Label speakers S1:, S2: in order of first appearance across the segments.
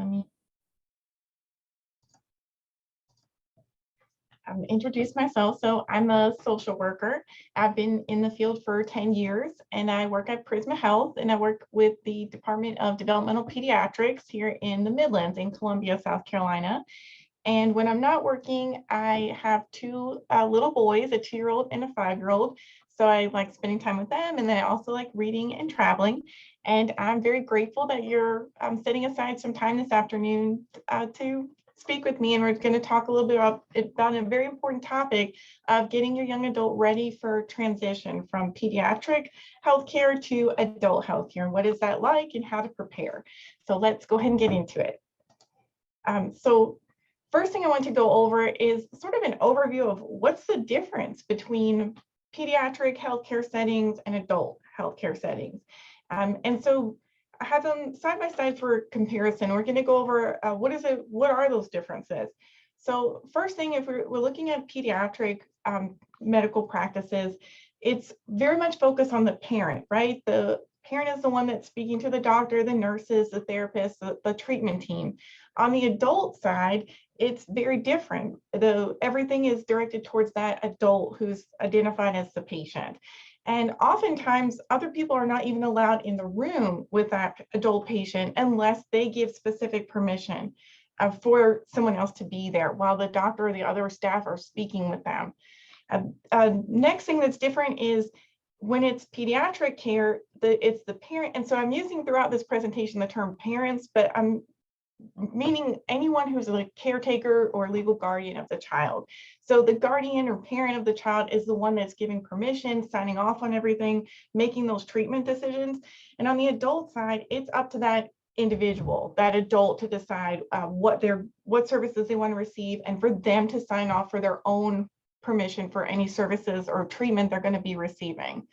S1: let me introduce myself. So I'm a social worker. I've been in the field for 10 years and I work at Prisma Health, and I work with the Department of Developmental Pediatrics here in the Midlands in Columbia, South Carolina. And when I'm not working, I have two little boys, a 2-year-old and a 5-year-old. So I like spending time with them, and then I also like reading and traveling. And I'm very grateful that you're setting aside some time this afternoon to speak with me. And we're going to talk a little bit about a very important topic of getting your young adult ready for transition from pediatric healthcare to adult healthcare. And what is that like and how to prepare? So let's go ahead and get into it. First thing I want to go over is sort of an overview of what's the difference between pediatric healthcare settings and adult healthcare settings. And so I have them side by side for comparison. We're going to go over what are those differences. So first thing, if we're looking at pediatric medical practices, it's very much focused on the parent, right? The parent is the one that's speaking to the doctor, the nurses, the therapists, the treatment team. On the adult side, it's very different. Everything is directed towards that adult who's identified as the patient. And oftentimes other people are not even allowed in the room with that adult patient unless they give specific permission for someone else to be there while the doctor or the other staff are speaking with them. Next thing that's different is when it's pediatric care, it's the parent. And so I'm using throughout this presentation the term parents, but I'm meaning anyone who's a caretaker or legal guardian of the child. So the guardian or parent of the child is the one that's giving permission, signing off on everything, making those treatment decisions. And on the adult side, it's up to that individual, that adult, to decide what services they want to receive, and for them to sign off for their own permission for any services or treatment they're going to be receiving.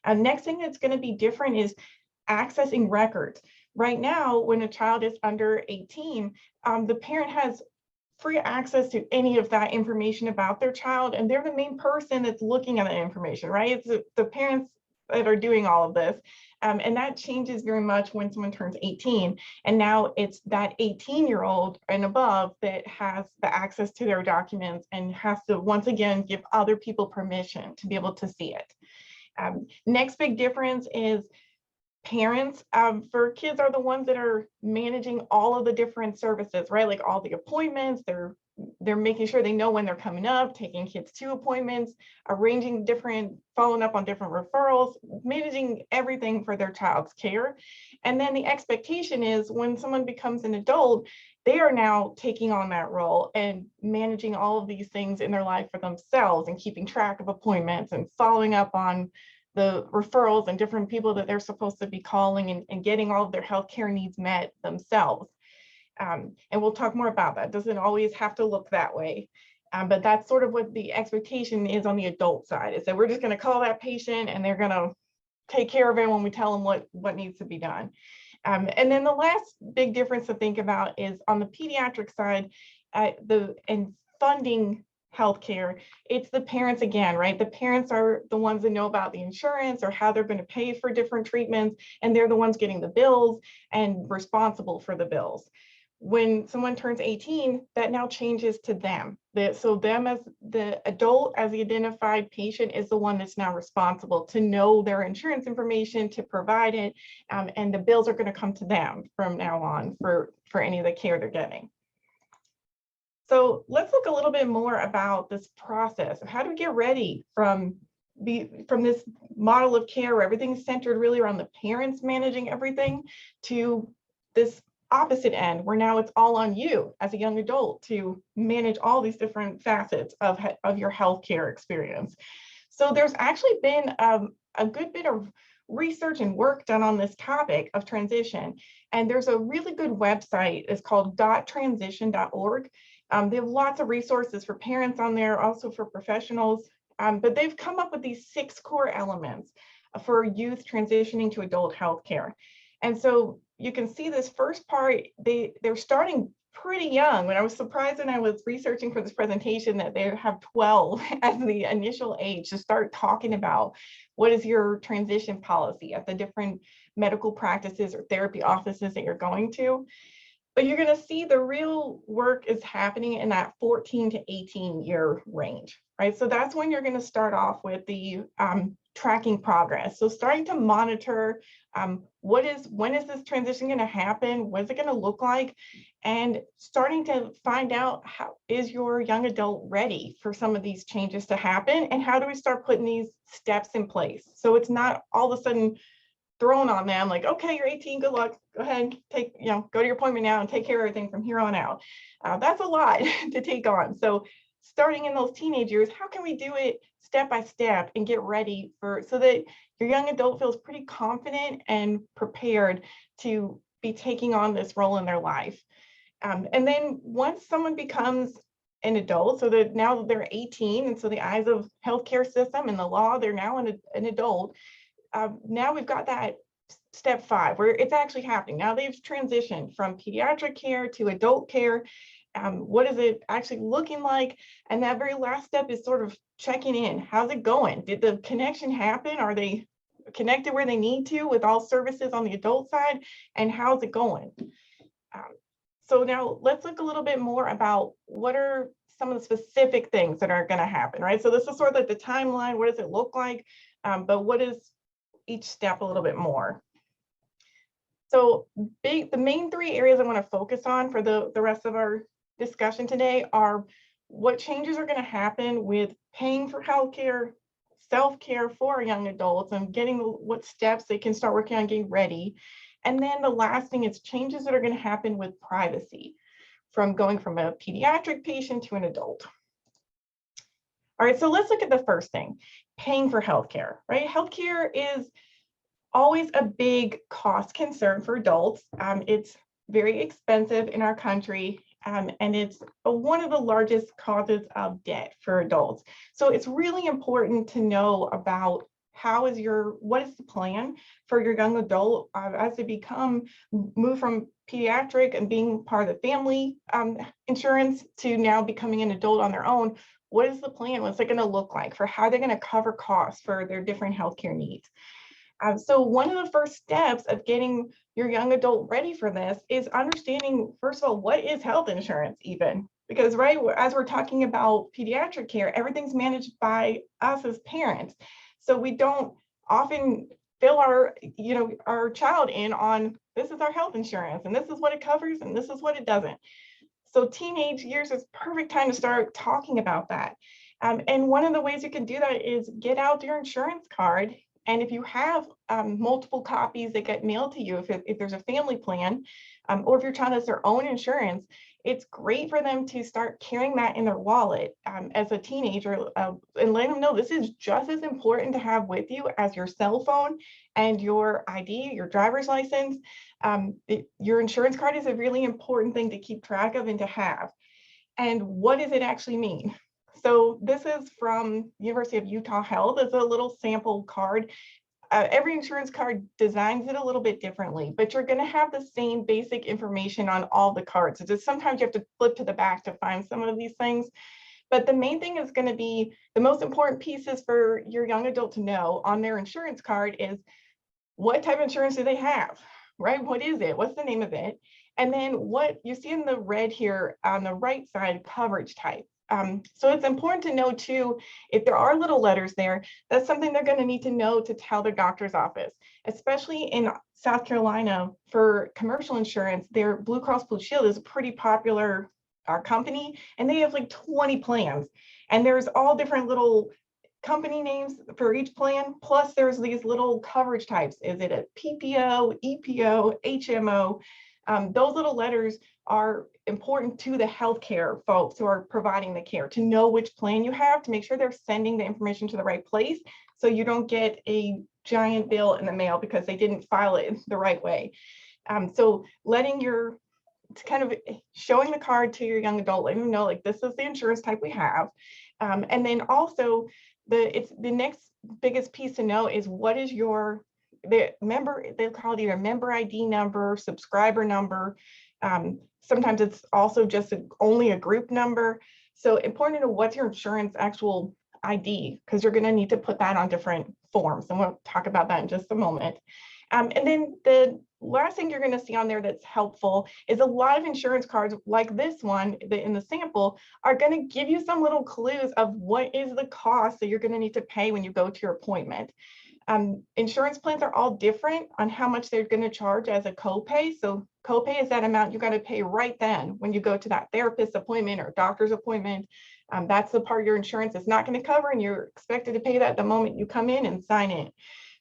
S1: Next thing that's going to be different is accessing records. Right now, when a child is under 18, the parent has free access to any of that information about their child, and they're the main person that's looking at that information, right? It's the parents that are doing all of this. And that changes very much when someone turns 18. And now it's that 18-year-old and above that has the access to their documents and has to, once again, give other people permission to be able to see it. Next big difference is parents for kids are the ones that are managing all of the different services, right? Like all the appointments, they're making sure they know when they're coming up, taking kids to appointments, following up on different referrals, managing everything for their child's care. And then the expectation is when someone becomes an adult, they are now taking on that role and managing all of these things in their life for themselves and keeping track of appointments and following up on the referrals and different people that they're supposed to be calling and getting all of their healthcare needs met themselves. And we'll talk more about that. It doesn't always have to look that way. But that's sort of what the expectation is on the adult side, is that we're just going to call that patient and they're going to take care of it when we tell them what needs to be done. And then the last big difference to think about is on the pediatric side, and funding healthcare, it's the parents again, right? The parents are the ones that know about the insurance or how they're going to pay for different treatments, and they're the ones getting the bills and responsible for the bills. When someone turns 18, that now changes to them. So them as the adult, as the identified patient, is the one that's now responsible to know their insurance information, to provide it, and the bills are going to come to them from now on for any of the care they're getting. So let's look a little bit more about this process of how do we get ready from this model of care where everything's centered really around the parents managing everything to this opposite end where now it's all on you as a young adult to manage all these different facets of your healthcare experience. So there's actually been a good bit of research and work done on this topic of transition. And there's a really good website. It's called .transition.org. They have lots of resources for parents on there, also for professionals, but they've come up with these 6 core elements for youth transitioning to adult healthcare. And so you can see this first part, they're starting pretty young. When I was surprised when I was researching for this presentation that they have 12 as the initial age to start talking about what is your transition policy at the different medical practices or therapy offices that you're going to. But you're going to see the real work is happening in that 14 to 18 year range, right? So that's when you're going to start off with the tracking progress. So starting to monitor when is this transition going to happen? What is it going to look like? And starting to find out, how is your young adult ready for some of these changes to happen? And how do we start putting these steps in place? So it's not all of a sudden thrown on them like, okay, you're 18, good luck, go ahead, go to your appointment now and take care of everything from here on out. That's a lot to take on. So starting in those teenage years, how can we do it step by step and get ready so that your young adult feels pretty confident and prepared to be taking on this role in their life. And then once someone becomes an adult, so that now they're 18, and so the eyes of healthcare system and the law, they're now an adult. Now we've got that step 5 where it's actually happening. Now they've transitioned from pediatric care to adult care. What is it actually looking like? And that very last step is sort of checking in. How's it going? Did the connection happen? Are they connected where they need to with all services on the adult side? And how's it going? So now let's look a little bit more about what are some of the specific things that are going to happen, right? So this is sort of like the timeline. What does it look like? But what is each step a little bit more? So the main 3 areas I want to focus on for the rest of our discussion today are what changes are going to happen with paying for healthcare, self-care for young adults, and what steps they can start working on getting ready. And then the last thing is changes that are going to happen with privacy, from going from a pediatric patient to an adult. All right, so let's look at the first thing, paying for healthcare, right? Healthcare is always a big cost concern for adults. It's very expensive in our country, and it's one of the largest causes of debt for adults. So it's really important to know about what is the plan for your young adult as they move from pediatric and being part of the family insurance to now becoming an adult on their own. What is the plan? What's it going to look like for how they're going to cover costs for their different healthcare needs? So one of the first steps of getting your young adult ready for this is understanding, first of all, what is health insurance even? Because right, as we're talking about pediatric care, everything's managed by us as parents. So we don't often fill our child in on, this is our health insurance and this is what it covers and this is what it doesn't. So teenage years is perfect time to start talking about that. And one of the ways you can do that is get out your insurance card. And if you have multiple copies that get mailed to you, if there's a family plan, or if your child has their own insurance, it's great for them to start carrying that in their wallet as a teenager and letting them know this is just as important to have with you as your cell phone and your ID, your driver's license. Your insurance card is a really important thing to keep track of and to have. And what does it actually mean? So this is from University of Utah Health. It's a little sample card. Every insurance card designs it a little bit differently, but you're going to have the same basic information on all the cards. It's just sometimes you have to flip to the back to find some of these things. But the main thing is going to be the most important pieces for your young adult to know on their insurance card is what type of insurance do they have, right? What is it? What's the name of it? And then what you see in the red here on the right side, coverage type. So it's important to know too, if there are little letters there, that's something they're going to need to know to tell their doctor's office, especially in South Carolina for commercial insurance. Their Blue Cross Blue Shield is a pretty popular company, and they have like 20 plans, and there's all different little company names for each plan. Plus there's these little coverage types. Is it a PPO, EPO, HMO? Those little letters are important to the healthcare folks who are providing the care to know which plan you have, to make sure they're sending the information to the right place so you don't get a giant bill in the mail because they didn't file it the right way. So kind of showing the card to your young adult, letting them know like this is the insurance type we have. And then also the next biggest piece to know is what is the member, they call it either member ID number, subscriber number. Sometimes it's also just only a group number. So important to know what's your insurance actual ID, because you're going to need to put that on different forms. And we'll talk about that in just a moment. And then the last thing you're going to see on there that's helpful is a lot of insurance cards like this one in the sample are going to give you some little clues of what is the cost that you're going to need to pay when you go to your appointment. Insurance plans are all different on how much they're going to charge as a copay. So copay is that amount you got to pay right then when you go to that therapist appointment or doctor's appointment. That's the part your insurance is not going to cover, and you're expected to pay that the moment you come in and sign in.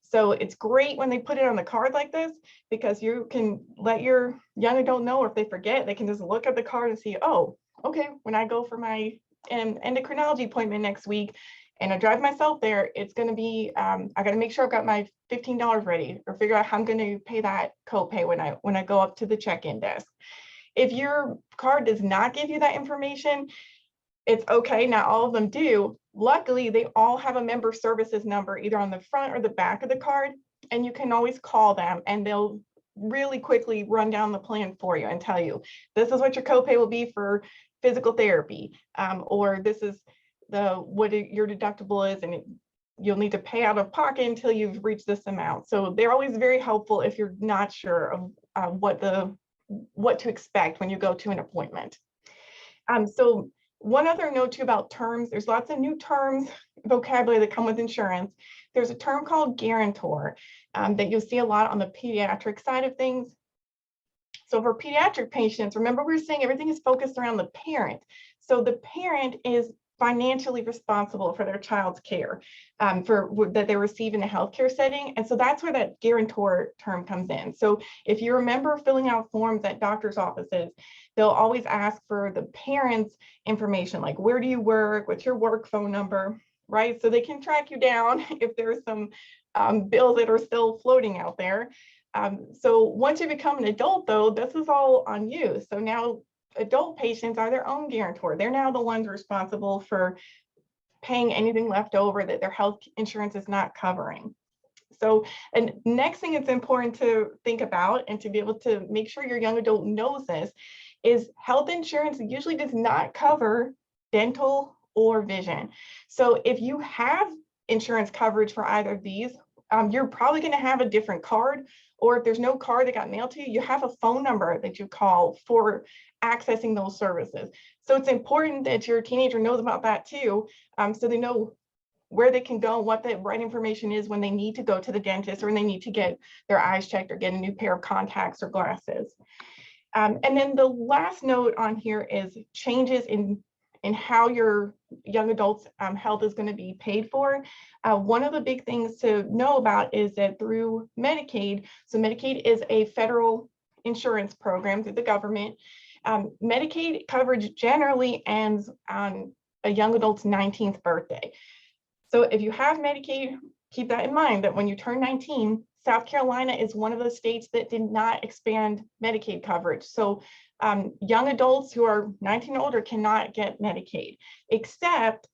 S1: So it's great when they put it on the card like this, because you can let your young adult know, or if they forget, they can just look at the card and see, oh, okay, when I go for my endocrinology appointment next week, and I drive myself there, it's going to be, I got to make sure I've got my $15 ready, or figure out how I'm going to pay that copay when I go up to the check-in desk. If your card does not give you that information, it's okay. Not all of them do. Luckily, they all have a member services number either on the front or the back of the card, and you can always call them and they'll really quickly run down the plan for you and tell you, this is what your copay will be for physical therapy, or this is what your deductible is, and you'll need to pay out of pocket until you've reached this amount. So they're always very helpful if you're not sure of what to expect when you go to an appointment. So one other note too about terms, there's lots of new terms, vocabulary that come with insurance. There's a term called guarantor that you'll see a lot on the pediatric side of things. So for pediatric patients, remember we were saying everything is focused around the parent. So the parent is financially responsible for their child's care that they receive in a healthcare setting. And so that's where that guarantor term comes in. So if you remember filling out forms at doctor's offices, they'll always ask for the parent's information, like where do you work, what's your work phone number, right? So they can track you down if there's some bills that are still floating out there. So once you become an adult, though, this is all on you. So now adult patients are their own guarantor. They're now the ones responsible for paying anything left over that their health insurance is not covering. So, and next thing it's important to think about and to be able to make sure your young adult knows this is health insurance usually does not cover dental or vision. So if you have insurance coverage for either of these, you're probably going to have a different card, or if there's no card that got mailed to you, you have a phone number that you call for accessing those services. So it's important that your teenager knows about that too, so they know where they can go, what the right information is when they need to go to the dentist, or when they need to get their eyes checked or get a new pair of contacts or glasses. And then the last note on here is changes in how your young adults' health is going to be paid for. One of the big things to know about is that through Medicaid, so Medicaid is a federal insurance program through the government. Medicaid coverage generally ends on a young adult's 19th birthday. So if you have Medicaid, keep that in mind that when you turn 19, South Carolina is one of the states that did not expand Medicaid coverage. So young adults who are 19 or older cannot get Medicaid, except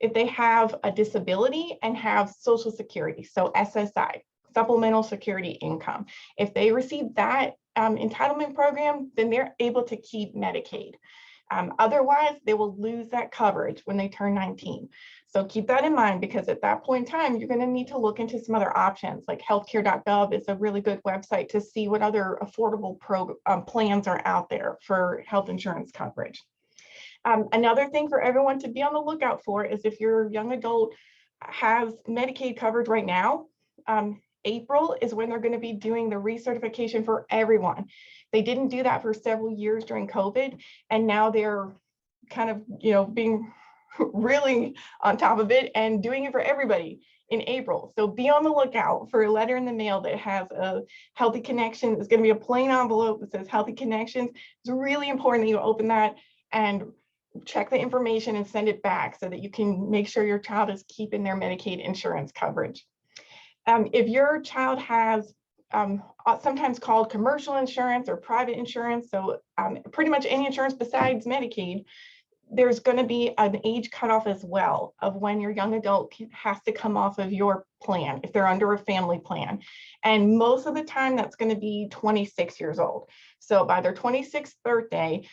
S1: if they have a disability and have Social Security, so SSI, Supplemental Security Income. If they receive that entitlement program, then they're able to keep Medicaid. Otherwise, they will lose that coverage when they turn 19. So keep that in mind, because at that point in time, you're going to need to look into some other options, like healthcare.gov is a really good website to see what other affordable plans are out there for health insurance coverage. Another thing for everyone to be on the lookout for is if your young adult has Medicaid coverage right now, April is when they're going to be doing the recertification for everyone. They didn't do that for several years during COVID, and now they're kind of, being really on top of it and doing it for everybody in April. So be on the lookout for a letter in the mail that has a Healthy Connection. It's going to be a plain envelope that says Healthy Connections. It's really important that you open that and check the information and send it back so that you can make sure your child is keeping their Medicaid insurance coverage. If your child has sometimes called commercial insurance or private insurance, so pretty much any insurance besides Medicaid, there's going to be an age cutoff as well of when your young adult has to come off of your plan if they're under a family plan. And most of the time that's going to be 26 years old. So by their 26th birthday,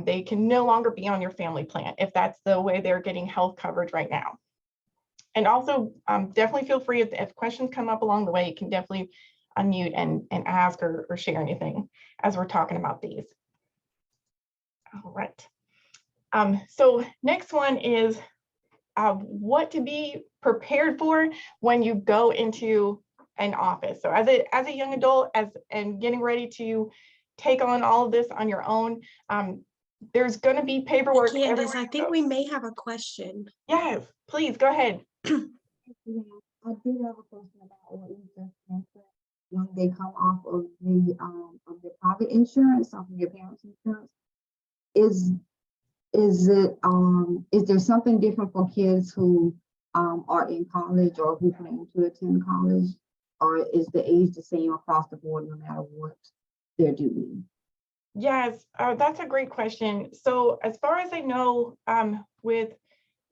S1: they can no longer be on your family plan if that's the way they're getting health coverage right now. And also definitely feel free if questions come up along the way, you can definitely unmute and ask or share anything as we're talking about these. All right. So next one is what to be prepared for when you go into an office. So as a young adult, and getting ready to take on all of this on your own, there's going to be paperwork.
S2: Candace, I think we may have a question.
S1: Yes, please go ahead.
S3: Yeah, I did have a question about what you just mentioned. When they come off of the private insurance, off of your parents' insurance, is there something different for kids who are in college or who plan to attend college, or is the age the same across the board no matter what they're doing?
S1: Yes, that's a great question. So as far as I know, with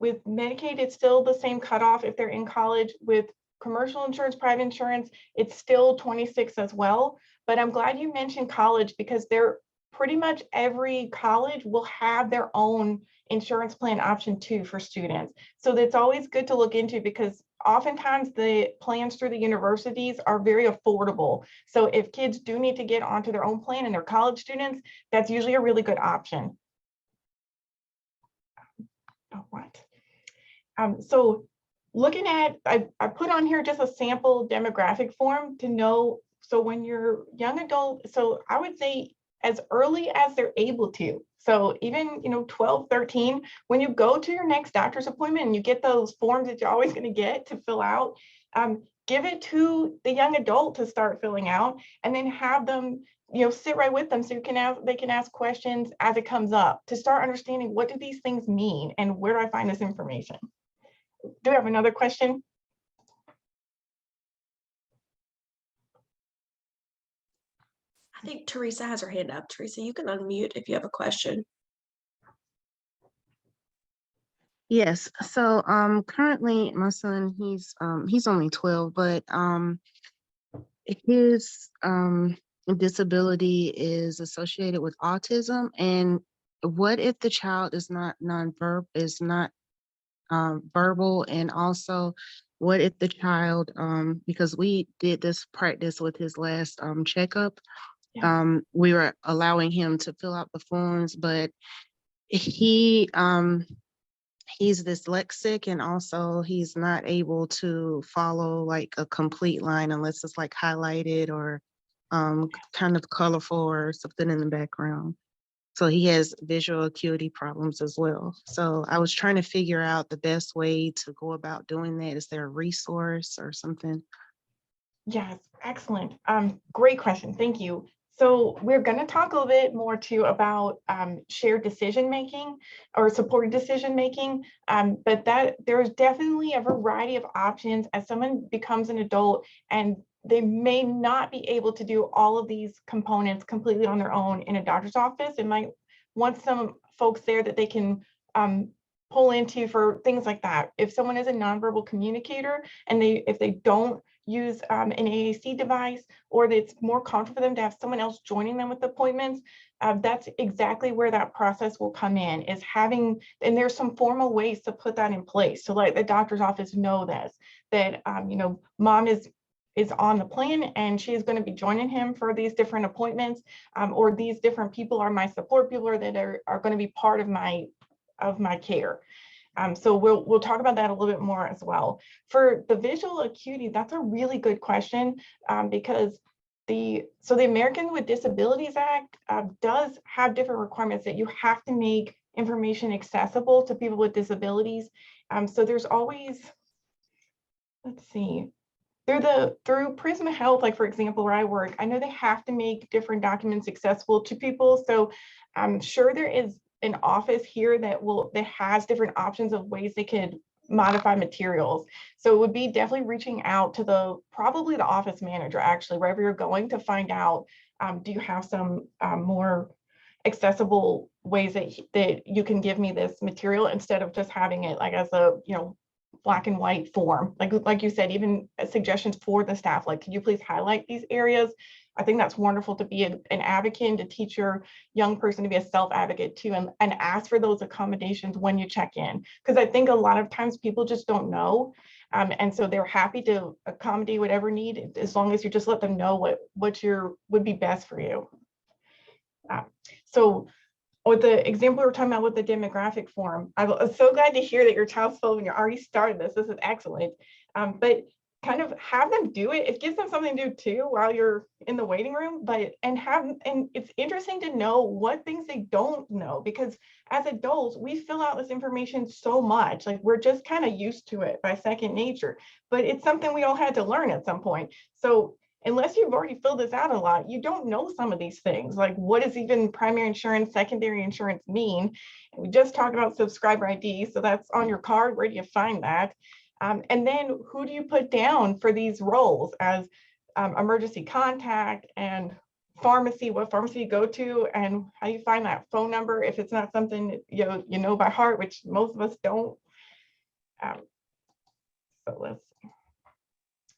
S1: Medicaid, it's still the same cutoff if they're in college. With commercial insurance, private insurance, it's still 26 as well. But I'm glad you mentioned college, because they're pretty much every college will have their own insurance plan option too for students. So that's always good to look into, because oftentimes the plans through the universities are very affordable. So if kids do need to get onto their own plan and they're college students, that's usually a really good option. All right. So looking at, I put on here just a sample demographic form to know. So when you're young adult, so I would say as early as they're able to. So even, 12, 13, when you go to your next doctor's appointment and you get those forms that you're always going to get to fill out, give it to the young adult to start filling out, and then have them, sit right with them so they can ask questions as it comes up to start understanding, what do these things mean and where do I find this information? Do we have another question?
S2: I think Teresa has her hand up. Teresa, you can unmute if you have a question.
S4: Yes. So currently my son, he's only 12, but his disability is associated with autism. And what if the child is not verbal? And also, what if the child, because we did this practice with his last checkup,
S1: Yeah.
S4: we were allowing him to fill out the forms, but he's dyslexic, and also he's not able to follow like a complete line unless it's like highlighted or kind of colorful or something in the background. So he has visual acuity problems as well. So I was trying to figure out the best way to go about doing that. Is there a resource or something?
S1: Yes, excellent. Great question. Thank you. So we're going to talk a little bit more too about shared decision making or supported decision making, but that there's definitely a variety of options as someone becomes an adult, and they may not be able to do all of these components completely on their own in a doctor's office. It might want some folks there that they can pull into for things like that. If someone is a nonverbal communicator and if they don't use an AAC device, or that it's more comfortable for them to have someone else joining them with appointments, that's exactly where that process will come in, is having, and there's some formal ways to put that in place. So like the doctor's office know this, that mom is on the plan and she is going to be joining him for these different appointments, or these different people are my support people that are going to be part of my care. So we'll talk about that a little bit more as well. For the visual acuity, that's a really good question, because the American with Disabilities Act does have different requirements that you have to make information accessible to people with disabilities. So there's always, let's see, through Prisma Health, like for example, where I work, I know they have to make different documents accessible to people. So I'm sure there is an office here that has different options of ways they could modify materials. So it would be definitely reaching out to probably the office manager, actually, wherever you're going, to find out, do you have some more accessible ways that you can give me this material, instead of just having it like as a black and white form, like you said, even suggestions for the staff, like, could you please highlight these areas? I think that's wonderful to be an advocate and to teach your young person to be a self-advocate too, and ask for those accommodations when you check in. Because I think a lot of times people just don't know. And so they're happy to accommodate whatever need, as long as you just let them know what would be best for you. So with the example we were talking about with the demographic form, I'm so glad to hear that your child's 12 and you already started this. This is excellent. But kind of have them do it. It gives them something to do too while you're in the waiting room, and it's interesting to know what things they don't know, because as adults, we fill out this information so much, like we're just kind of used to it by second nature, but it's something we all had to learn at some point. So unless you've already filled this out a lot, you don't know some of these things, like what does even primary insurance, secondary insurance mean? We just talked about subscriber ID, so that's on your card. Where do you find that? And then who do you put down for these roles as emergency contact and pharmacy, what pharmacy you go to, and how you find that phone number if it's not something you know by heart, which most of us don't. So let's see.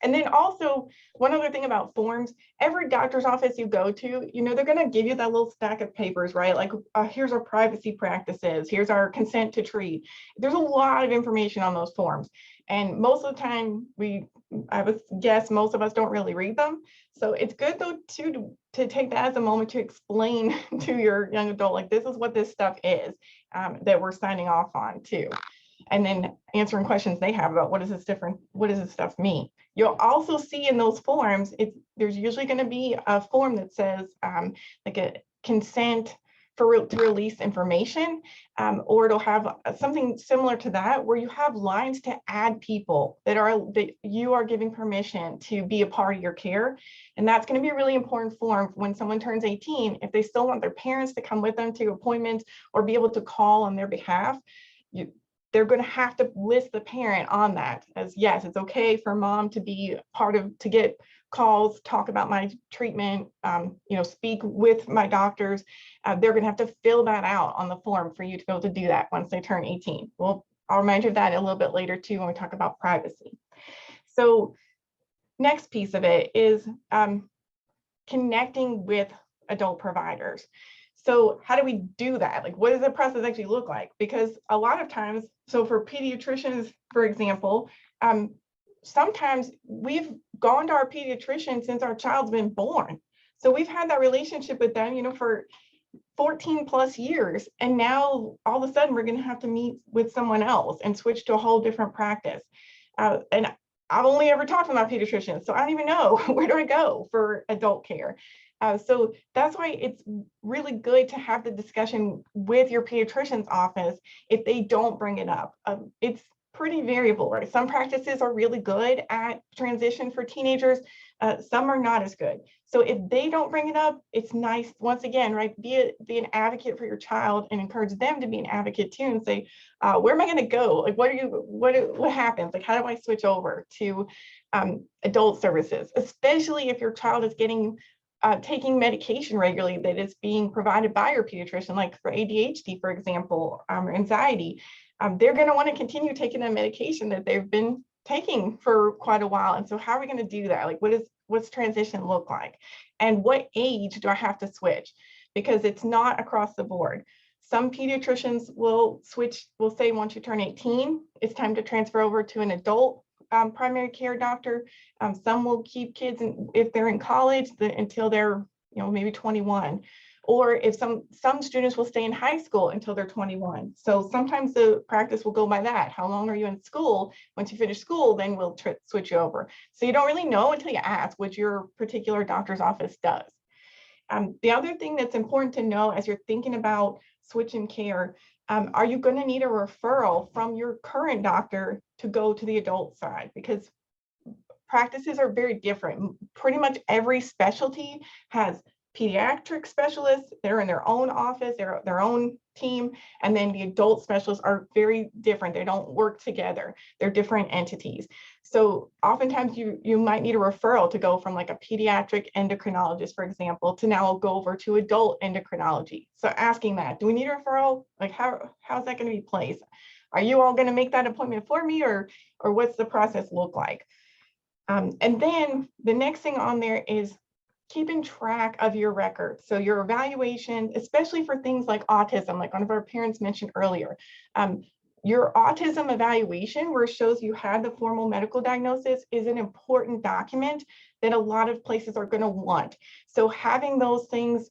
S1: And then also, one other thing about forms, every doctor's office you go to, they're going to give you that little stack of papers, right? Like, here's our privacy practices, here's our consent to treat. There's a lot of information on those forms. And most of the time, I would guess most of us don't really read them. So it's good though to take that as a moment to explain to your young adult, like, this is what this stuff is that we're signing off on too. And then answering questions they have about what does this stuff mean. You'll also see in those forms, there's usually going to be a form that says like a consent to release information, or it'll have something similar to that, where you have lines to add people that you are giving permission to be a part of your care. And that's going to be a really important form when someone turns 18, if they still want their parents to come with them to appointments or be able to call on their behalf. They're going to have to list the parent on that as, yes, it's okay for mom to be to get calls, talk about my treatment, speak with my doctors. They're going to have to fill that out on the form for you to be able to do that once they turn 18. Well, I'll remind you of that a little bit later too, when we talk about privacy. So next piece of it is connecting with adult providers. So how do we do that? Like, what does the process actually look like? Because a lot of times, so for pediatricians, for example, sometimes we've gone to our pediatrician since our child's been born. So we've had that relationship with them, for 14 plus years. And now all of a sudden we're going to have to meet with someone else and switch to a whole different practice. And I've only ever talked to my pediatrician, so I don't even know where do I go for adult care. So that's why it's really good to have the discussion with your pediatrician's office if they don't bring it up. It's pretty variable, right? Some practices are really good at transition for teenagers. Some are not as good. So if they don't bring it up, it's nice, once again, right? Be an advocate for your child and encourage them to be an advocate too, and say, where am I going to go? Like, what happens? Like, how do I switch over to adult services, especially if your child is taking medication regularly that is being provided by your pediatrician, like for ADHD, for example, or anxiety. They're going to want to continue taking a medication that they've been taking for quite a while. And so how are we going to do that? Like, what's transition look like? And what age do I have to switch? Because it's not across the board. Some pediatricians will say once you turn 18, it's time to transfer over to an adult primary care doctor. Some will keep kids if they're in college until they're maybe 21, or if some students will stay in high school until they're 21. So sometimes the practice will go by that. How long are you in school? Once you finish school, then we'll switch you over. So you don't really know until you ask what your particular doctor's office does. The other thing that's important to know as you're thinking about switching care, are you going to need a referral from your current doctor to go to the adult side? Because practices are very different. Pretty much every specialty has pediatric specialists. They're in their own office, their own team. And then the adult specialists are very different. They don't work together. They're different entities. So oftentimes you might need a referral to go from like a pediatric endocrinologist, for example, to now go over to adult endocrinology. So asking that, do we need a referral? Like how's that going to be placed? Are you all going to make that appointment for me, or what's the process look like? And then the next thing on there is keeping track of your records. So your evaluation, especially for things like autism, like one of our parents mentioned earlier, your autism evaluation, where it shows you had the formal medical diagnosis, is an important document that a lot of places are going to want. So having those things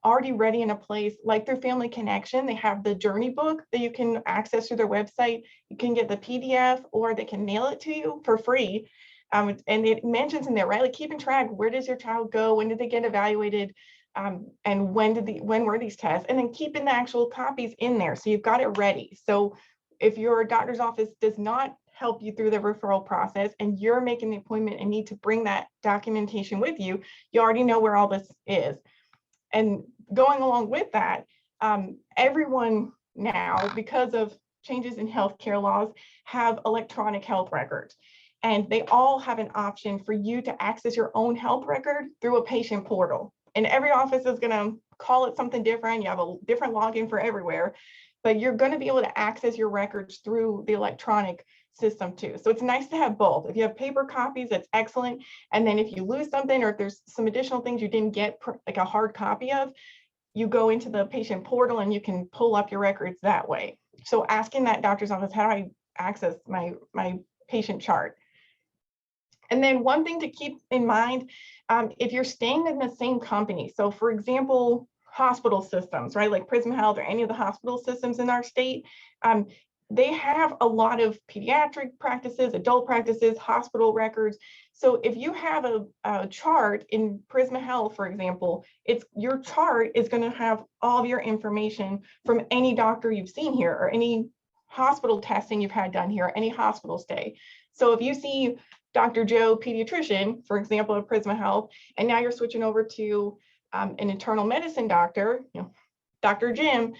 S1: already ready in a place, like through Family Connection, they have the journey book that you can access through their website. You can get the PDF, or they can mail it to you for free. And it mentions in there, right, like keeping track, where does your child go, when did they get evaluated, and when were these tests, and then keeping the actual copies in there, so you've got it ready. So if your doctor's office does not help you through the referral process and you're making the appointment and need to bring that documentation with you, you already know where all this is. And going along with that, everyone now, because of changes in healthcare laws, have electronic health records. And they all have an option for you to access your own health record through a patient portal. And every office is going to call it something different. You have a different login for everywhere, but you're going to be able to access your records through the electronic system too. So it's nice to have both. If you have paper copies, that's excellent. And then if you lose something, or if there's some additional things you didn't get like a hard copy of, you go into the patient portal and you can pull up your records that way. So asking that doctor's office, how do I access my patient chart? And then one thing to keep in mind, if you're staying in the same company, so for example, hospital systems, right, like Prism Health or any of the hospital systems in our state, they have a lot of pediatric practices, adult practices, hospital records. So if you have a chart in Prisma Health, for example, your chart is going to have all of your information from any doctor you've seen here, or any hospital testing you've had done here, any hospital stay. So if you see Dr. Joe, pediatrician, for example, at Prisma Health, and now you're switching over to an internal medicine doctor, Dr. Jim,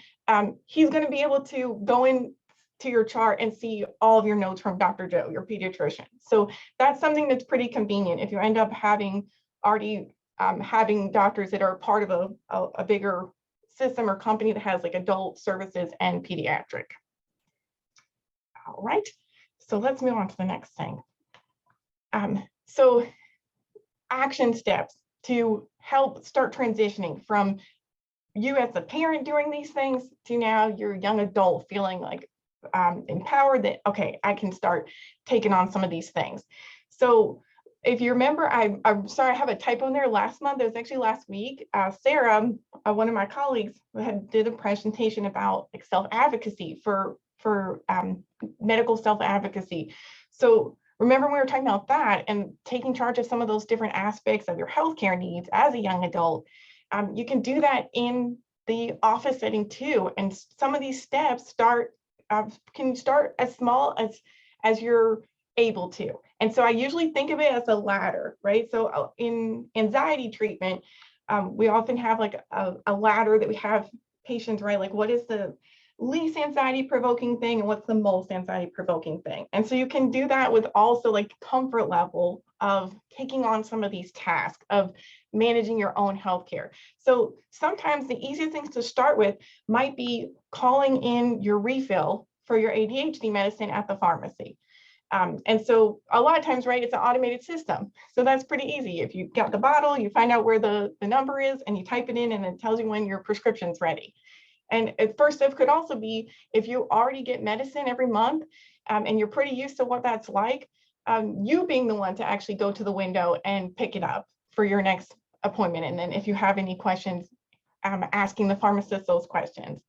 S1: he's going to be able to go in to your chart and see all of your notes from Dr. Joe, your pediatrician. So that's something that's pretty convenient if you end up having doctors that are part of a bigger system or company that has like adult services and pediatric. All right, so let's move on to the next thing. So action steps to help start transitioning from you as a parent doing these things to now you're a young adult feeling like empowered that, okay, I can start taking on some of these things. So if you remember, I'm sorry, I have a typo in there. Last month, it was actually last week, Sarah, one of my colleagues, did a presentation about like self-advocacy for medical self-advocacy. So remember, we were talking about that and taking charge of some of those different aspects of your healthcare needs as a young adult. You can do that in the office setting too. And some of these steps can start as small as you're able to. And so I usually think of it as a ladder, right? So in anxiety treatment, we often have like a ladder that we have patients, right? Like what is the least anxiety provoking thing and what's the most anxiety provoking thing? And so you can do that with also like comfort level of taking on some of these tasks of managing your own healthcare. So sometimes the easiest things to start with might be calling in your refill for your ADHD medicine at the pharmacy. And so a lot of times, right, it's an automated system. So that's pretty easy. If you got the bottle, you find out where the number is and you type it in and it tells you when your prescription's ready. And first step could also be if you already get medicine every month and you're pretty used to what that's like, you being the one to actually go to the window and pick it up for your next appointment. And then if you have any questions, asking the pharmacist those questions.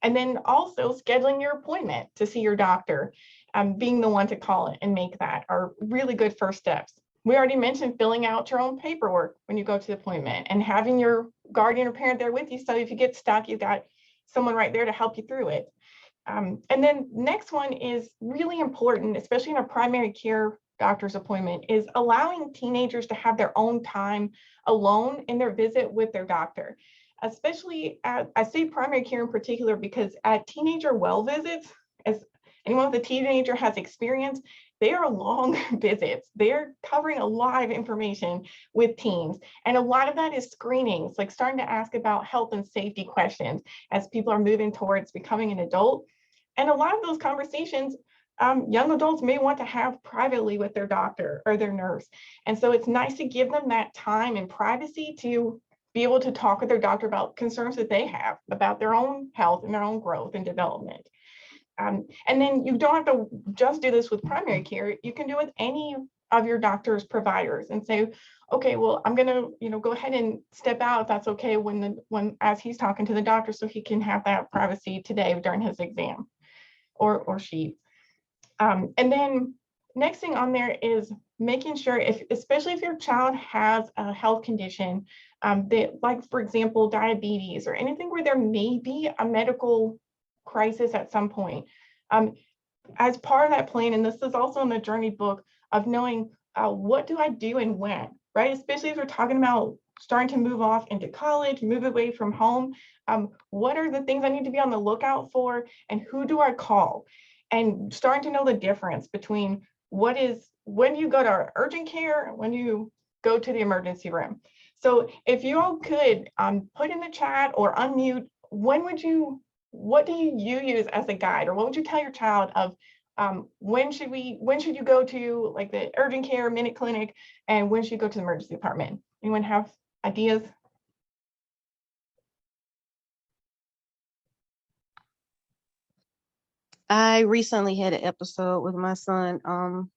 S1: And then also scheduling your appointment to see your doctor, being the one to call it and make that are really good first steps. We already mentioned filling out your own paperwork when you go to the appointment and having your guardian or parent there with you. So if you get stuck, you've got someone right there to help you through it. And then next one is really important, especially in a primary care doctor's appointment, is allowing teenagers to have their own time alone in their visit with their doctor. Especially I say primary care in particular because at teenager well visits, as anyone with a teenager has experience, they are long visits. They're covering a lot of information with teens. And a lot of that is screenings, like starting to ask about health and safety questions as people are moving towards becoming an adult. And a lot of those conversations young adults may want to have privately with their doctor or their nurse. And so it's nice to give them that time and privacy to be able to talk with their doctor about concerns that they have about their own health and their own growth and development. And then you don't have to just do this with primary care. You can do it with any of your doctor's providers and say, okay, well, I'm gonna, go ahead and step out if that's okay when as he's talking to the doctor, so he can have that privacy today during his exam or she. And then next thing on there is making sure, especially if your child has a health condition, that, like, for example, diabetes or anything where there may be a medical crisis at some point. As part of that plan, and this is also in the journey book, of knowing what do I do and when, right? Especially if we're talking about starting to move off into college, move away from home. What are the things I need to be on the lookout for, and who do I call? And starting to know the difference between when you go to urgent care and when you go to the emergency room. So if you all could put in the chat or unmute, what do you use as a guide, or what would you tell your child of when should you go to, like, the urgent care minute clinic, and when should you go to the emergency department? Anyone have ideas?
S4: I recently had an episode with my son.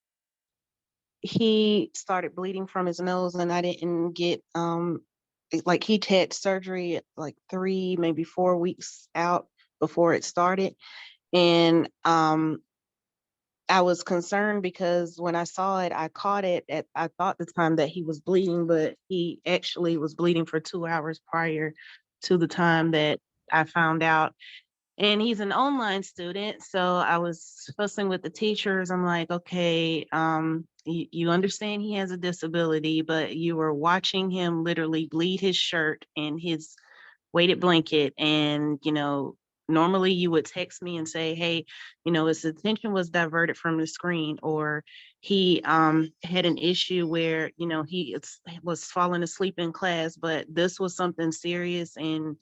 S4: He started bleeding from his nose, and I didn't get like, he'd had surgery like 3, maybe 4 weeks out before it started. And I was concerned because when I saw it, I caught it at, I thought the time that he was bleeding, but he actually was bleeding for 2 hours prior to the time that I found out. And he's an online student, so I was fussing with the teachers. I'm like, okay, you understand he has a disability, but you were watching him literally bleed his shirt and his weighted blanket. And, normally you would text me and say, hey, his attention was diverted from the screen, or he had an issue where, was falling asleep in class, but this was something serious. And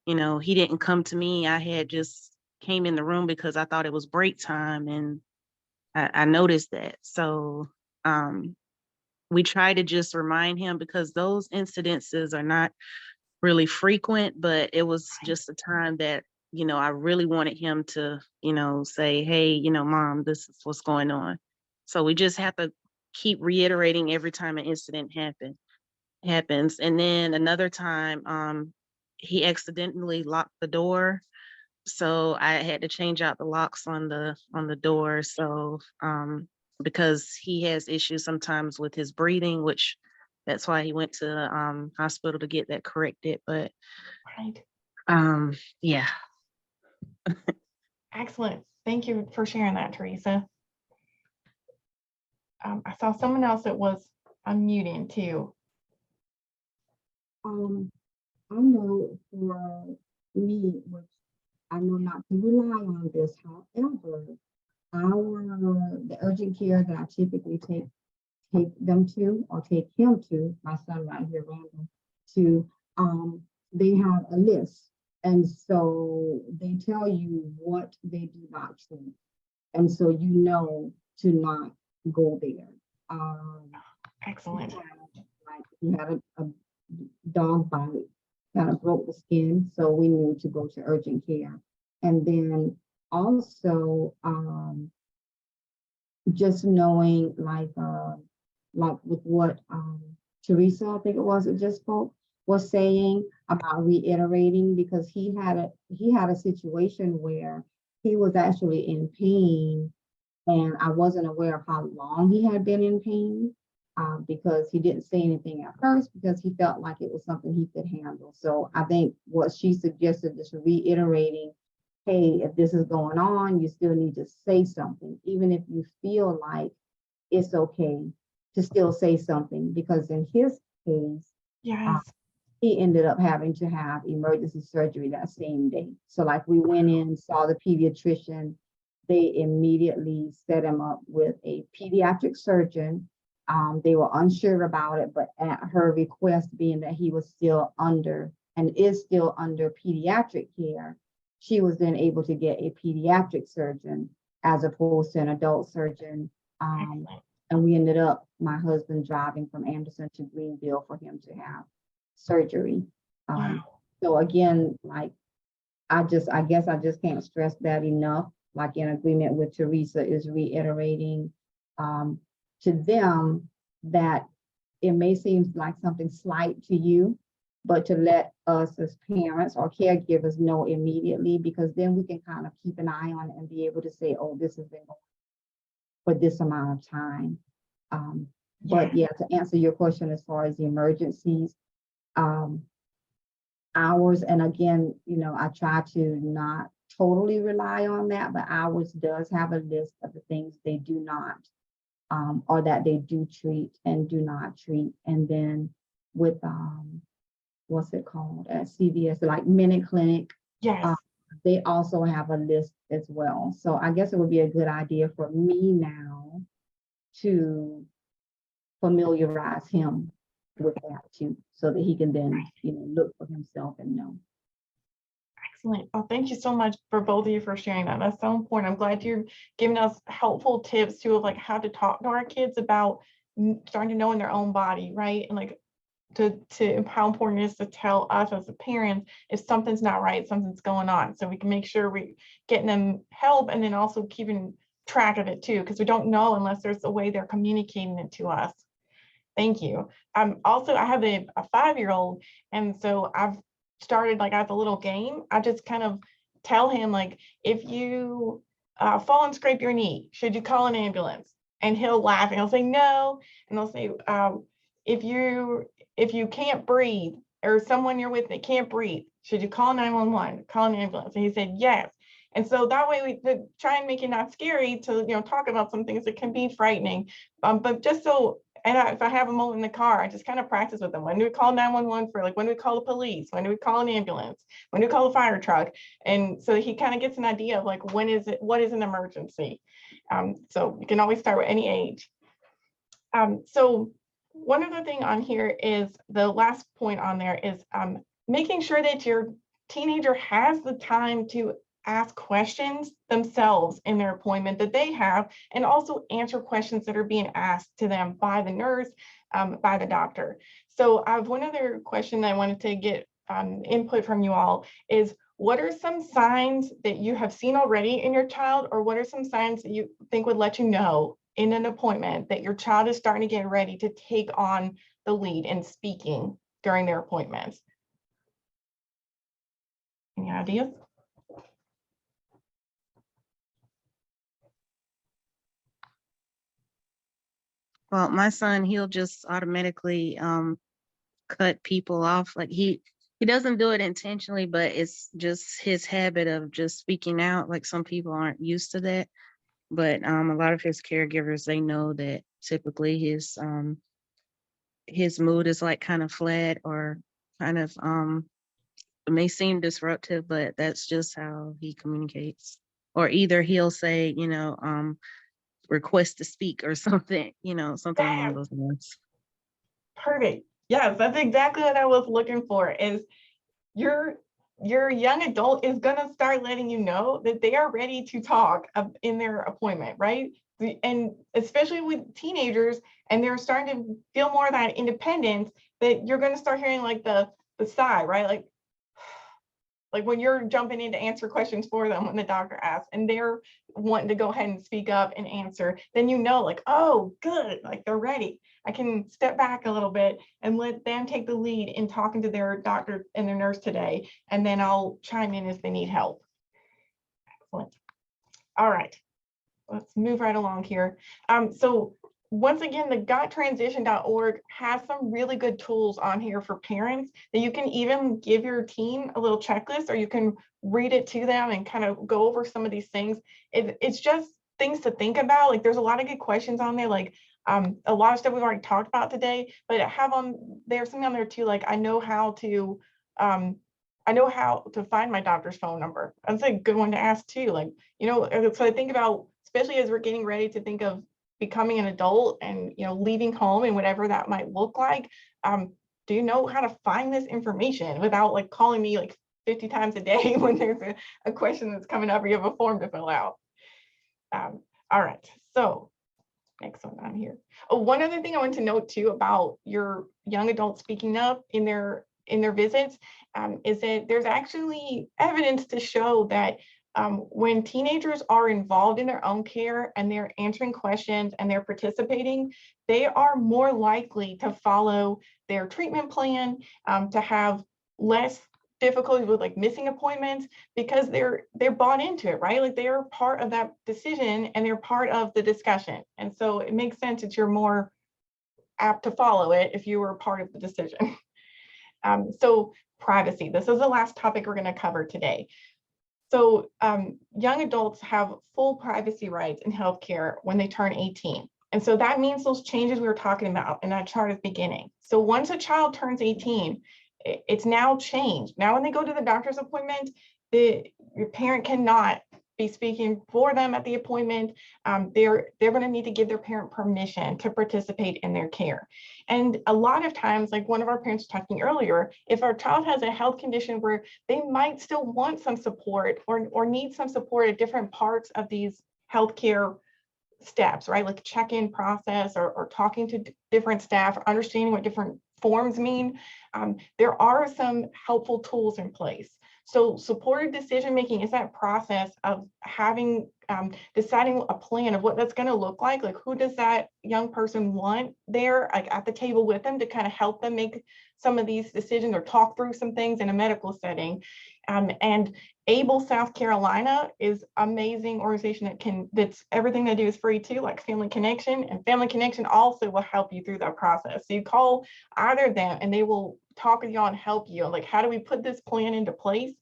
S4: he didn't come to me. I had just came in the room because I thought it was break time, and I noticed that. So we try to just remind him, because those incidences are not really frequent, but it was just a time that, I really wanted him to, say, hey, mom, this is what's going on. So we just have to keep reiterating every time an incident happens. And then another time, he accidentally locked the door, so I had to change out the locks on the door. So because he has issues sometimes with his breathing, which that's why he went to hospital to get that corrected. But
S1: Right.
S4: yeah.
S1: Excellent. Thank you for sharing that, Teresa. I saw someone else that was unmuting too.
S3: I know for me, which I know not to rely on this, however, the urgent care that I typically take them to, or take him to, my son right here, Randall, to, they have a list. And so they tell you what they do not treat. And so to not go there.
S1: Excellent.
S3: Like, he had a dog bite, kind of broke the skin, so we knew to go to urgent care. And then also, just knowing, like with what Teresa, I think it was, it just spoke, was saying about reiterating, because he had a situation where he was actually in pain, and I wasn't aware of how long he had been in pain, because he didn't say anything at first, because he felt like it was something he could handle. So I think what she suggested is reiterating, hey, if this is going on, you still need to say something, even if you feel like it's okay to still say something, because in his case,
S1: Yes.
S3: he ended up having to have emergency surgery that same day. So, like, we went in, saw the pediatrician, they immediately set him up with a pediatric surgeon. They were unsure about it, but at her request, being that he was still under and is still under pediatric care, she was then able to get a pediatric surgeon as opposed to an adult surgeon.
S1: Excellent.
S3: And we ended up, my husband driving from Anderson to Greenville for him to have surgery.
S1: Wow.
S3: So again, like, I guess I just can't stress that enough, like in agreement with Teresa is reiterating to them that it may seem like something slight to you, but to let us as parents or caregivers know immediately, because then we can kind of keep an eye on it and be able to say, oh, this has been going for this amount of time. But yeah, to answer your question as far as the emergencies, ours, and again, you know, I try to not totally rely on that, but ours does have a list of the things they do not, or that they do treat and do not treat. And then with, what's it called at CVS, like Minute Clinic,
S1: Yes.
S3: they also have a list as well. So I guess it would be a good idea for me now to familiarize him with that too, so that he can then, you know, look for himself and know.
S1: Excellent. Oh, thank you so much for both of you for sharing that. That's so important. I'm glad you're giving us helpful tips too of like how to talk to our kids about starting to know in their own body, right? And like to how important it is to tell us as a parent if something's not right, something's going on, so we can make sure we're getting them help and then also keeping track of it too, because we don't know unless there's a way they're communicating it to us. Thank you. Also, I have a 5-year-old, and so I've started like as a little game. I just kind of tell him like, if you fall and scrape your knee, should you call an ambulance? And he'll laugh and he'll say no, and they'll say, if you can't breathe or someone you're with that can't breathe, should you call 911, call an ambulance? And he said yes. And so that way we try and make it not scary to, you know, talk about some things that can be frightening, but just so. And if I have a moment in the car, I just kind of practice with them. When do we call 911 for, like, when do we call the police? When do we call an ambulance? When do we call the fire truck? And so he kind of gets an idea of like, when is it, what is an emergency? So you can always start with any age. So one other thing on here is the last point on there is making sure that your teenager has the time to ask questions themselves in their appointment that they have, and also answer questions that are being asked to them by the nurse, by the doctor. So I have one other question that I wanted to get input from you all is, what are some signs that you have seen already in your child, or what are some signs that you think would let you know in an appointment that your child is starting to get ready to take on the lead in speaking during their appointments? Any ideas?
S4: Well, my son, he'll just automatically cut people off. Like he doesn't do it intentionally, but it's just his habit of just speaking out. Like some people aren't used to that. But a lot of his caregivers, they know that typically his mood is like kind of flat or kind of it may seem disruptive, but that's just how he communicates. Or either he'll say, you know, request to speak or something, you know, something along those lines.
S1: Perfect. Yes, that's exactly what I was looking for, is your young adult is going to start letting you know that they are ready to talk in their appointment, right? And especially with teenagers, and they're starting to feel more of that independence, that you're going to start hearing like the sigh, right? Like when you're jumping in to answer questions for them when the doctor asks and they're wanting to go ahead and speak up and answer, then you know, like, oh, good, like they're ready. I can step back a little bit and let them take the lead in talking to their doctor and their nurse today, and then I'll chime in if they need help. Excellent. All right, let's move right along here. So once again, the gottransition.org has some really good tools on here for parents that you can even give your teen a little checklist, or you can read it to them and kind of go over some of these things. It's just things to think about. Like there's a lot of good questions on there, like a lot of stuff we've already talked about today, but there's something on there too, like I know how to find my doctor's phone number. That's a good one to ask too. Like, you know, so I think about, especially as we're getting ready to think of becoming an adult and, you know, leaving home and whatever that might look like, do you know how to find this information without like calling me like 50 times a day when there's a question that's coming up or you have a form to fill out? All right, so next one on here. Oh, one other thing I want to note too about your young adults speaking up in their visits is that there's actually evidence to show that when teenagers are involved in their own care and they're answering questions and they're participating, they are more likely to follow their treatment plan, to have less difficulties with like missing appointments because they're bought into it, right? Like they are part of that decision and they're part of the discussion. And so it makes sense that you're more apt to follow it if you were part of the decision. So privacy, this is the last topic we're going to cover today. So young adults have full privacy rights in healthcare when they turn 18. And so that means those changes we were talking about in that chart at the beginning. So once a child turns 18, it's now changed. Now, when they go to the doctor's appointment, your parent cannot be speaking for them at the appointment. They're going to need to give their parent permission to participate in their care. And a lot of times, like one of our parents was talking earlier, if our child has a health condition where they might still want some support or need some support at different parts of these healthcare steps, right? Like check-in process or talking to different staff, understanding what different forms mean. There are some helpful tools in place. So supported decision-making is that process of having, deciding a plan of what that's going to look like who does that young person want there, like at the table with them to kind of help them make some of these decisions or talk through some things in a medical setting. And Able South Carolina is amazing organization that's everything they do is free too, like Family Connection, and Family Connection also will help you through that process. So you call either of them and they will talk with you and help you like, how do we put this plan into place?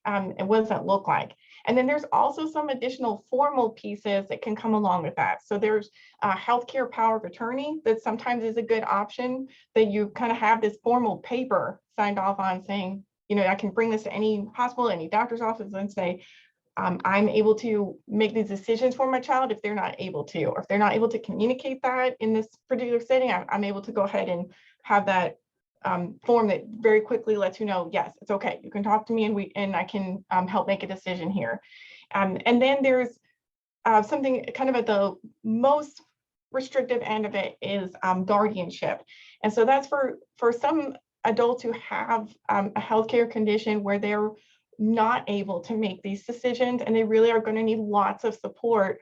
S1: And what does that look like? And then there's also some additional formal pieces that can come along with that. So there's healthcare power of attorney that sometimes is a good option, that you kind of have this formal paper signed off on saying, I can bring this to any hospital, any doctor's office and say, I'm able to make these decisions for my child if they're not able to, or if they're not able to communicate that in this particular setting, I'm able to go ahead and have that form that very quickly lets you know, yes, it's okay. You can talk to me and I can help make a decision here. And then there's something kind of at the most restrictive end of it is guardianship. And so that's for some adults who have a healthcare condition where they're not able to make these decisions and they really are going to need lots of support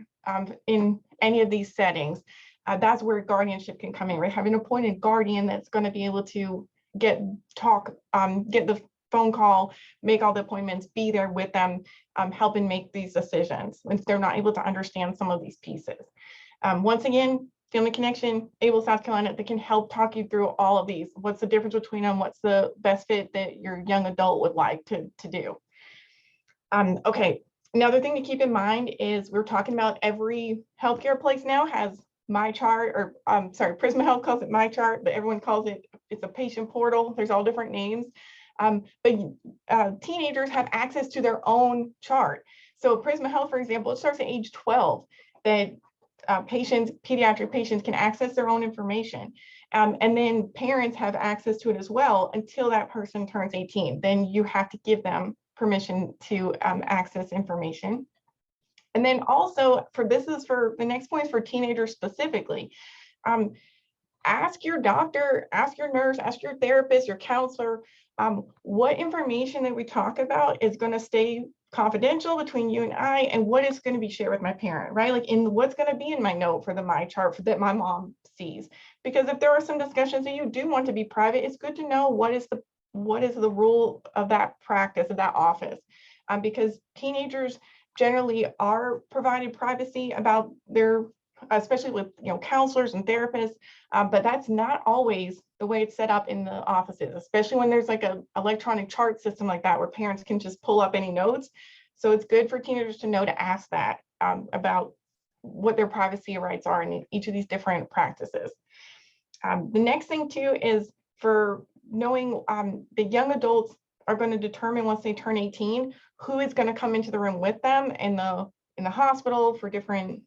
S1: in any of these settings. That's where guardianship can come in, right? Having an appointed guardian that's going to be able to get the phone call, make all the appointments, be there with them, helping make these decisions when they're not able to understand some of these pieces. Once again, Family Connection, Able South Carolina, they can help talk you through all of these. What's the difference between them? What's the best fit that your young adult would like to do? Okay, another thing to keep in mind is we're talking about every healthcare place now has MyChart, or Prisma Health calls it MyChart, but everyone calls it's a patient portal. There's all different names. But teenagers have access to their own chart. So Prisma Health, for example, it starts at age 12 that pediatric patients can access their own information. And then parents have access to it as well until that person turns 18. Then you have to give them permission to access information. And then also for the next point is for teenagers specifically. Ask your doctor, ask your nurse, ask your therapist, your counselor, what information that we talk about is going to stay confidential between you and I, and what is going to be shared with my parent, right? Like what's going to be in my note for the MyChart that my mom sees. Because if there are some discussions that you do want to be private, it's good to know what is the rule of that practice, of that office, because teenagers generally are provided privacy about their, especially with counselors and therapists, but that's not always the way it's set up in the offices, especially when there's like an electronic chart system like that where parents can just pull up any notes. So it's good for teenagers to know to ask that about what their privacy rights are in each of these different practices. The next thing too is for knowing the young adults are going to determine once they turn 18 who is going to come into the room with them in the hospital for different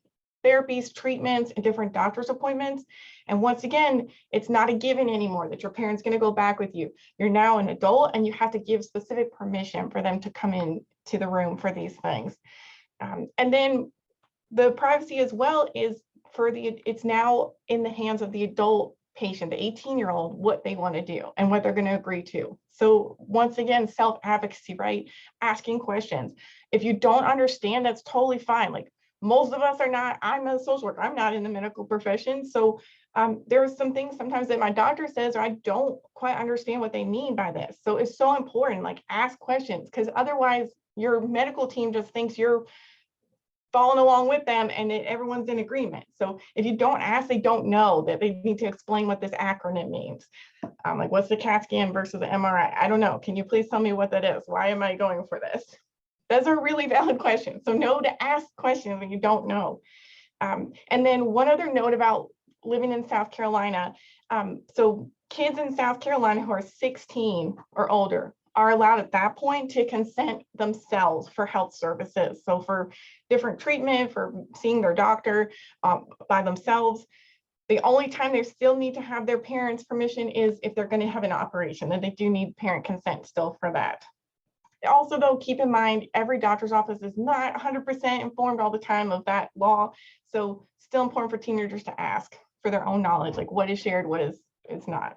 S1: therapies, treatments, and different doctor's appointments. And once again, it's not a given anymore that your parent's going to go back with you. You're now an adult and you have to give specific permission for them to come in to the room for these things. And then the privacy as well is it's now in the hands of the adult patient, the 18-year-old, what they want to do and what they're going to agree to. So once again, self-advocacy, right? Asking questions. If you don't understand, that's totally fine. Like most of us are not, I'm a social worker, I'm not in the medical profession. So there are some things sometimes that my doctor says, or I don't quite understand what they mean by this. So it's so important, like ask questions, because otherwise your medical team just thinks you're following along with them and everyone's in agreement. So if you don't ask, they don't know that they need to explain what this acronym means. Like what's the CAT scan versus the MRI? I don't know. Can you please tell me what that is? Why am I going for this? Those are really valid questions. So know to ask questions when you don't know. And then one other note about living in South Carolina. So kids in South Carolina who are 16 or older are allowed at that point to consent themselves for health services. So for different treatment, for seeing their doctor by themselves. The only time they still need to have their parents' permission is if they're going to have an operation, and they do need parent consent still for that. Also, though, keep in mind, every doctor's office is not 100% informed all the time of that law. So still important for teenagers to ask for their own knowledge, like what is shared, what is not.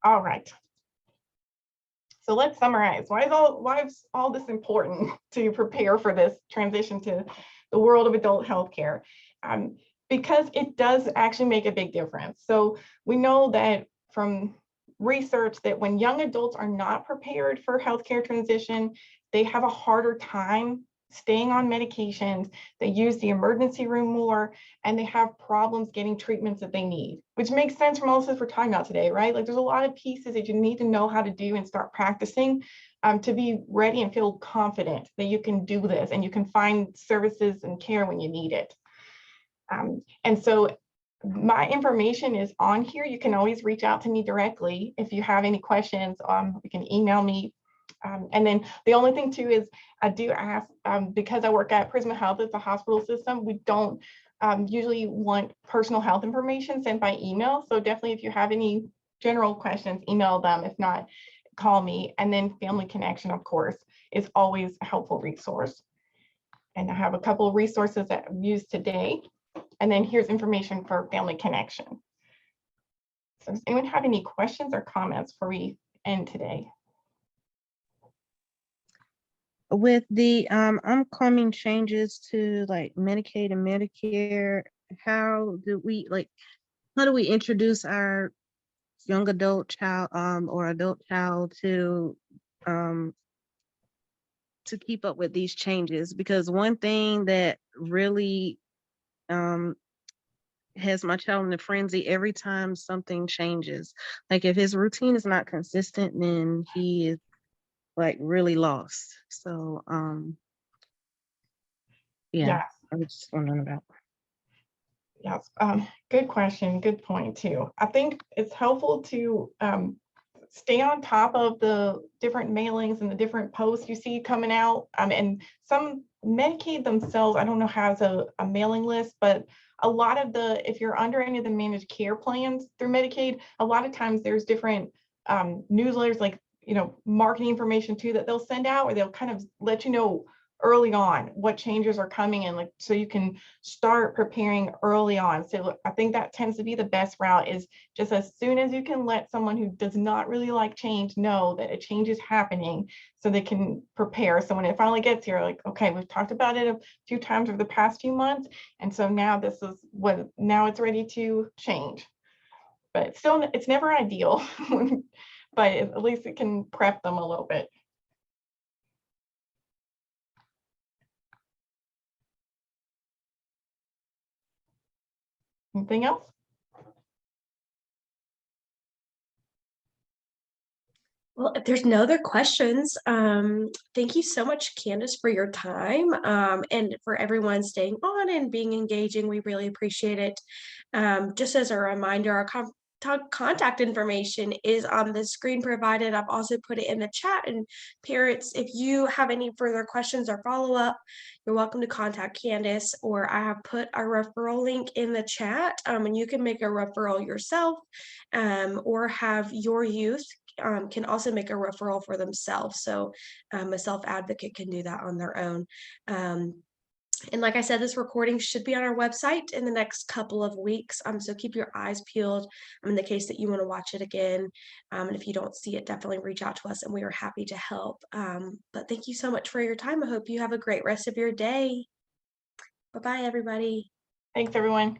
S1: All right. So let's summarize. Why is all this important to prepare for this transition to the world of adult healthcare? Because it does actually make a big difference. So we know that from research that when young adults are not prepared for healthcare transition, they have a harder time staying on medications, they use the emergency room more, and they have problems getting treatments that they need, which makes sense from all this we're talking about today, right? Like there's a lot of pieces that you need to know how to do and start practicing to be ready and feel confident that you can do this and you can find services and care when you need it. And so my information is on here. You can always reach out to me directly if you have any questions. You can email me. And then the only thing too is I do ask, because I work at Prisma Health, it's a hospital system, we don't usually want personal health information sent by email. So definitely if you have any general questions, email them. If not, call me. And then Family Connection, of course, is always a helpful resource. And I have a couple of resources that I've used today. And then here's information for Family Connection. So does anyone have any questions or comments before we end today?
S4: With the upcoming changes to like Medicaid and Medicare, how do we introduce our young adult child or adult child to keep up with these changes? Because one thing that really has my child in a frenzy every time something changes. Like if his routine is not consistent, then he is like really lost. So yeah, I was just wondering about.
S1: Yes, good question, good point too. I think it's helpful to stay on top of the different mailings and the different posts you see coming out. And some Medicaid themselves, I don't know, has a mailing list, but a lot of if you're under any of the managed care plans through Medicaid, a lot of times there's different newsletters, like, marketing information too, that they'll send out, or they'll kind of let you know early on what changes are coming in, like, so you can start preparing early on. So I think that tends to be the best route, is just as soon as you can let someone who does not really like change know that a change is happening, so they can prepare. So when it finally gets here, like, okay, we've talked about it a few times over the past few months, and so now this is now it's ready to change. But still, it's never ideal, but at least it can prep them a little bit. Anything else?
S2: Well, if there's no other questions, thank you so much, Candace, for your time, and for everyone staying on and being engaging. We really appreciate it. Just as a reminder, our contact information is on the screen provided. I've also put it in the chat. And parents, if you have any further questions or follow-up, you're welcome to contact Candace, or I have put a referral link in the chat, and you can make a referral yourself, or have your youth can also make a referral for themselves. So a self-advocate can do that on their own. And like I said, this recording should be on our website in the next couple of weeks. So keep your eyes peeled in the case that you want to watch it again. And if you don't see it, definitely reach out to us and we are happy to help. But thank you so much for your time. I hope you have a great rest of your day. Bye-bye, everybody.
S1: Thanks, everyone.